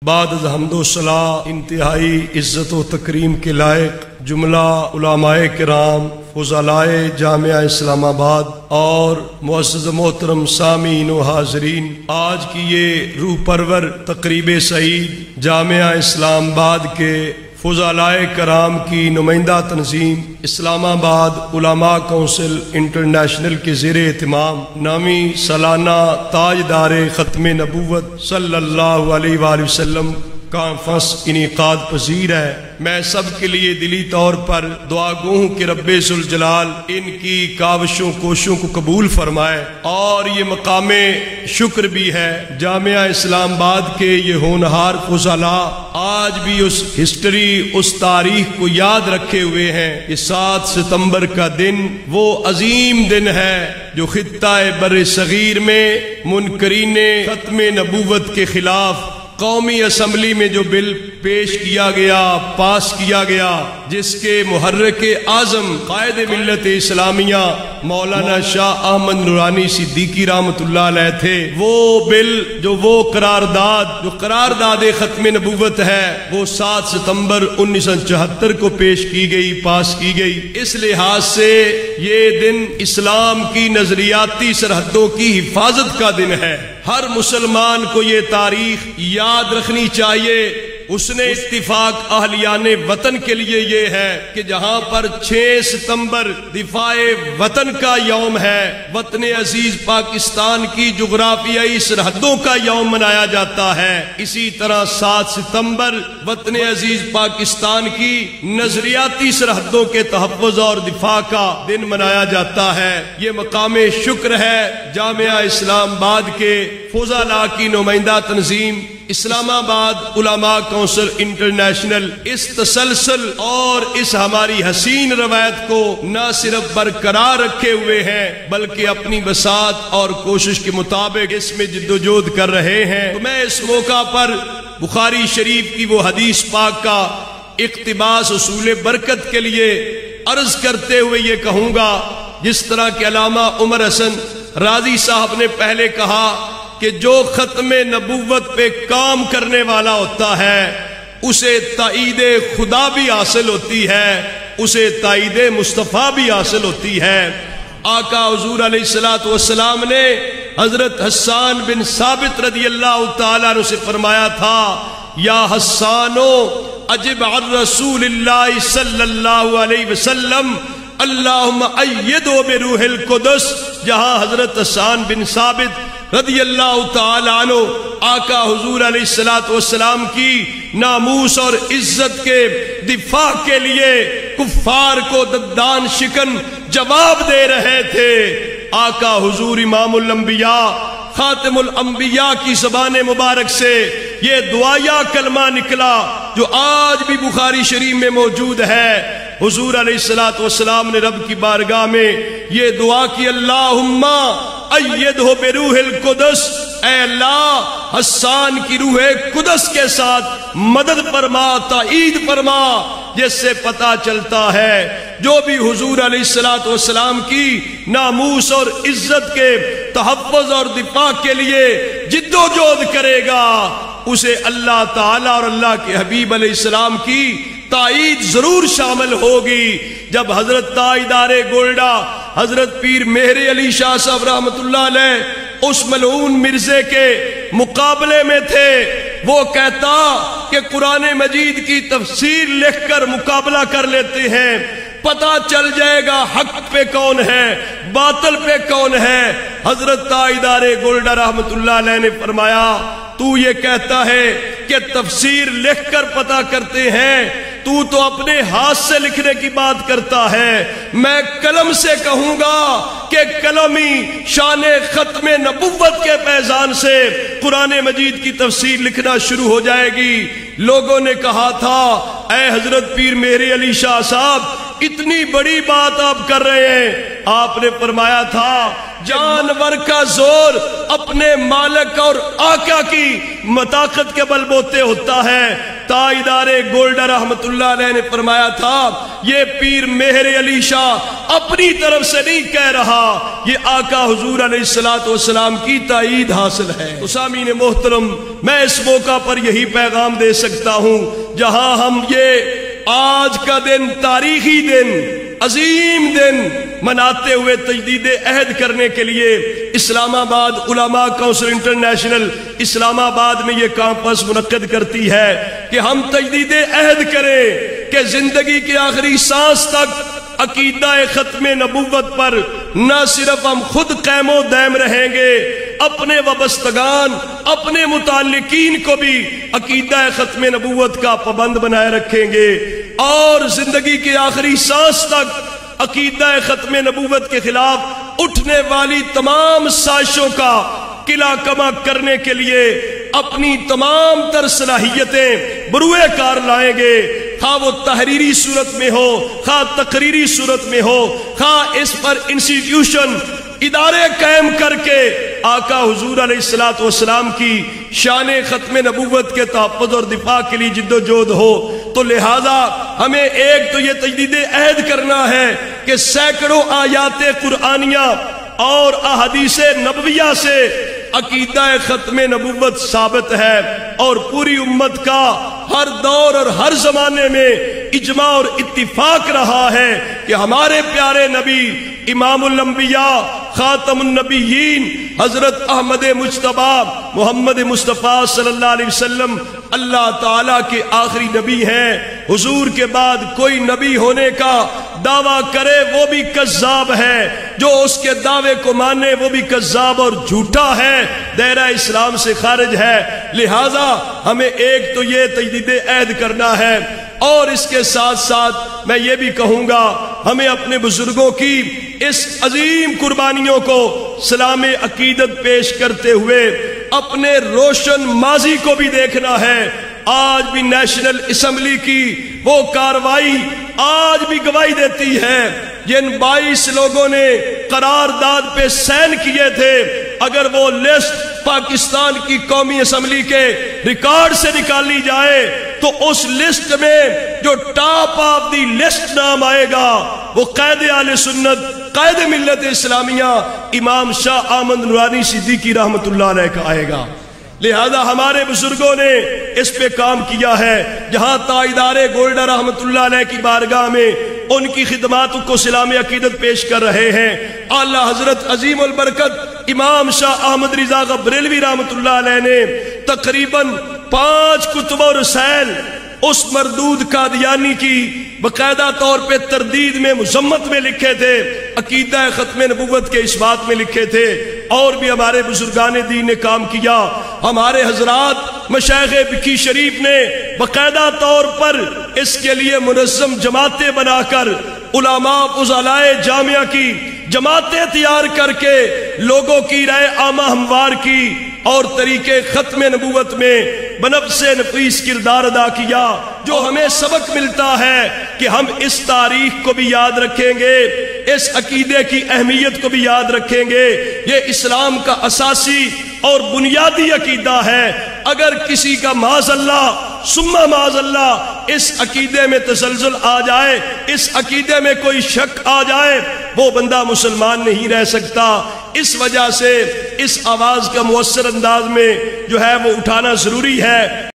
بعد از حمد و ثنا انتہائی عزت و تکریم کے لائق جملہ علماء کرام، فضلائے جامعہ اسلام آباد اور معزز محترم سامعین و حاضرین، آج کی یہ روح پرور تقریب سعید جامعہ اسلام آباد کے فضلائے کرام کی نمائندہ تنظیم اسلام آباد علماء کونسل انٹرنیشنل کے زیر اہتمام نامی سالانہ تاجدار ختم نبوت صلی اللہ علیہ وآلہ وسلم کانفرنس انعقاد پذیر ہے۔ میں سب کے لیے دلی طور پر دعا گو ہوں کہ رب ذوالجلال ان کی کاوشوں کوششوں کو قبول فرمائے، اور یہ مقام شکر بھی ہے جامعہ اسلام آباد کے یہ ہونہار فضلاء آج بھی اس ہسٹری، اس تاریخ کو یاد رکھے ہوئے ہیں۔ یہ 7 ستمبر کا دن وہ عظیم دن ہے جو خطہ بر صغیر میں منکرین ختم نبوت کے خلاف قومی اسمبلی میں جو بل پیش کیا گیا، پاس کیا گیا، جس کے محرک اعظم قائد ملت اسلامیہ مولانا شاہ احمد نورانی صدیقی رحمۃ اللہ علیہ تھے، وہ بل جو وہ قرارداد ختم نبوت ہے، وہ 7 ستمبر 1974 کو پیش کی گئی، پاس کی گئی۔ اس لحاظ سے یہ دن اسلام کی نظریاتی سرحدوں کی حفاظت کا دن ہے۔ ہر مسلمان کو یہ تاریخ یاد رکھنی چاہیے۔ اس نے اتفاق اہلیان وطن کے لیے یہ ہے کہ جہاں پر 6 ستمبر دفاع وطن کا یوم ہے، وطن عزیز پاکستان کی جغرافیائی سرحدوں کا یوم منایا جاتا ہے، اسی طرح 7 ستمبر وطن عزیز پاکستان کی نظریاتی سرحدوں کے تحفظ اور دفاع کا دن منایا جاتا ہے۔ یہ مقام شکر ہے جامعہ اسلام آباد کے فضلاء کی نمائندہ تنظیم اسلام آباد علماء کونسل انٹرنیشنل اس تسلسل اور اس ہماری حسین روایت کو نہ صرف برقرار رکھے ہوئے ہیں بلکہ اپنی بساط اور کوشش کے مطابق اس میں جدوجہد کر رہے ہیں۔ تو میں اس موقع پر بخاری شریف کی وہ حدیث پاک کا اقتباس حصول برکت کے لیے عرض کرتے ہوئے یہ کہوں گا، جس طرح کہ علامہ عمر حسن رازی صاحب نے پہلے کہا کہ جو ختم نبوت پہ کام کرنے والا ہوتا ہے اسے تائید خدا بھی حاصل ہوتی ہے، اسے تائید مصطفیٰ بھی حاصل ہوتی ہے۔ آقا حضور علیہ السلام نے حضرت حسان بن ثابت رضی اللہ تعالیٰ عنہ سے فرمایا تھا، یا حسانو اجب عن رسول اللہ صلی اللہ علیہ وسلم اللہم ایدو بروح القدس۔ جہاں حضرت حسان بن ثابت رضی اللہ تعالیٰ عنہ آقا حضور علیہ السلام کی ناموس اور عزت کے دفاع کے لیے کفار کو دندان شکن جواب دے رہے تھے، آقا حضور امام الانبیاء خاتم الانبیاء کی زبان مبارک سے یہ دعائیہ کلمہ نکلا جو آج بھی بخاری شریف میں موجود ہے۔ حضور علیہ السلام نے رب کی بارگاہ میں یہ دعا کی، اللہم ایدہ بروح القدس، اے اللہ حسان کی روح قدس کے ساتھ مدد فرما، تائید فرما، جس سے پتہ چلتا ہے جو بھی حضور علیہ السلام کی ناموس اور عزت کے تحفظ اور دفاع کے لیے جد و جہد کرے گا، اسے اللہ تعالیٰ اور اللہ کے حبیب علیہ السلام کی تائید ضرور شامل ہوگی۔ جب حضرت تاجدار گولڈا حضرت پیر مہر علی شاہ صاحب رحمت اللہ علیہ اس ملعون مرزے کے مقابلے میں تھے، وہ کہتا کہ قرآن مجید کی تفسیر لکھ کر مقابلہ کر لیتے ہیں، پتہ چل جائے گا حق پہ کون ہے، باطل پہ کون ہے۔ حضرت تاجدار گولڈا رحمت اللہ علیہ نے فرمایا، تو یہ کہتا ہے کہ تفسیر لکھ کر پتہ کرتے ہیں، تو اپنے ہاتھ سے لکھنے کی بات کرتا ہے، میں قلم سے کہوں گا کہ قلمی شان ختم نبوت کے پیزان سے قرآن مجید کی تفسیر لکھنا شروع ہو جائے گی۔ لوگوں نے کہا تھا، اے حضرت پیر مہر علی شاہ صاحب اتنی بڑی بات آپ کر رہے ہیں، آپ نے فرمایا تھا جانور کا زور اپنے مالک اور آقا کی مطاقت کے بل بوتے ہوتا ہے۔ تائیدار گولڈا رحمت اللہ علیہ نے فرمایا تھا یہ پیر مہر علی شاہ اپنی طرف سے نہیں کہہ رہا، یہ آقا حضور علیہ السلام کی تائید حاصل ہے۔ تو سامعین محترم، میں اس موقع پر یہی پیغام دے سکتا ہوں، جہاں ہم یہ آج کا دن، تاریخی دن، عظیم دن مناتے ہوئے تجدید عہد کرنے کے لیے اسلام آباد علماء کونسل انٹرنیشنل اسلام آباد میں یہ کانفرنس منعقد کرتی ہے کہ ہم تجدید عہد کریں کہ زندگی کے آخری سانس تک عقیدہ ختم نبوت پر نہ صرف ہم خود قائم و دائم رہیں گے، اپنے وابستگان، اپنے متعلقین کو بھی عقیدہ ختم نبوت کا پابند بنائے رکھیں گے، اور زندگی کے آخری سانس تک عقیدہ ختم نبوت کے خلاف اٹھنے والی تمام سازشوں کا قلع کما کرنے کے لیے اپنی تمام تر صلاحیتیں بروئے کار لائیں گے، خواہ وہ تحریری صورت میں ہو، خواہ تقریری صورت میں ہو، خواہ اس پر انسٹیٹیوشن، ادارے قائم کر کے آقا حضور علیہ السلام کی شان ختم نبوت کے تحفظ اور دفاع کے لیے جد و جہد ہو۔ تو لہذا ہمیں ایک تو یہ تجدید عہد کرنا ہے کہ سینکڑوں آیات قرآنیہ اور احادیث نبویہ سے عقیدہ ختم نبوت ثابت ہے، اور پوری امت کا ہر دور اور ہر زمانے میں اجماع اور اتفاق رہا ہے کہ ہمارے پیارے نبی امام الانبیاء خاتم النبیین حضرت احمد مجتبی محمد مصطفیٰ صلی اللہ علیہ وسلم اللہ تعالیٰ کے آخری نبی ہیں۔ حضور کے بعد کوئی نبی ہونے کا دعویٰ کرے وہ بھی کذاب ہے، جو اس کے دعوے کو مانے وہ بھی کذاب اور جھوٹا ہے، دائرہ اسلام سے خارج ہے۔ لہٰذا ہمیں ایک تو یہ تجدید عہد کرنا ہے، اور اس کے ساتھ ساتھ میں یہ بھی کہوں گا ہمیں اپنے بزرگوں کی اس عظیم قربانیوں کو سلام عقیدت پیش کرتے ہوئے اپنے روشن ماضی کو بھی دیکھنا ہے۔ آج بھی نیشنل اسمبلی کی وہ کاروائی آج بھی گواہی دیتی ہے، جن 22 لوگوں نے قرارداد پہ سائن کیے تھے، اگر وہ لسٹ پاکستان کی قومی اسمبلی کے ریکارڈ سے نکالی جائے تو اس لسٹ میں جو ٹاپ آف دی لسٹ نام آئے گا وہ قائد اہل سنت، قائد ملت اسلامیہ امام شاہ احمد نورانی صدیقی رحمت اللہ علیہ کا آئے گا۔ لہذا ہمارے بزرگوں نے اس پہ کام کیا ہے، جہاں تائیدار گولڈا رحمت اللہ علیہ کی بارگاہ میں ان کی خدمات کو سلام عقیدت پیش کر رہے ہیں۔ اعلیٰ حضرت عظیم البرکت امام شاہ احمد رضا بریلوی رحمت اللہ علیہ نے تقریباً 5 کتب و رسائل اس مردود قادیانی کی باقاعدہ طور پہ تردید میں، مذمت میں لکھے تھے، عقیدہ ختم نبوت کے اس بات میں لکھے تھے، اور بھی ہمارے بزرگان دین نے کام کیا۔ ہمارے حضرات مشائخ بکی شریف نے باقاعدہ طور پر اس کے لیے منظم جماعتیں بنا کر، علماء فضلاء جامعہ کی جماعتیں تیار کر کے لوگوں کی رائے عامہ ہموار کی، اور طریقے ختم نبوت میں بنفس نفیس کردار ادا کیا، جو ہمیں سبق ملتا ہے کہ ہم اس تاریخ کو بھی یاد رکھیں گے، اس عقیدے کی اہمیت کو بھی یاد رکھیں گے۔ یہ اسلام کا اساسی اور بنیادی عقیدہ ہے۔ اگر کسی کا معاذ اللہ ثم معاذ اللہ اس عقیدے میں تزلزل آ جائے، اس عقیدے میں کوئی شک آ جائے، وہ بندہ مسلمان نہیں رہ سکتا۔ اس وجہ سے اس آواز کا مؤثر انداز میں جو ہے وہ اٹھانا ضروری ہے۔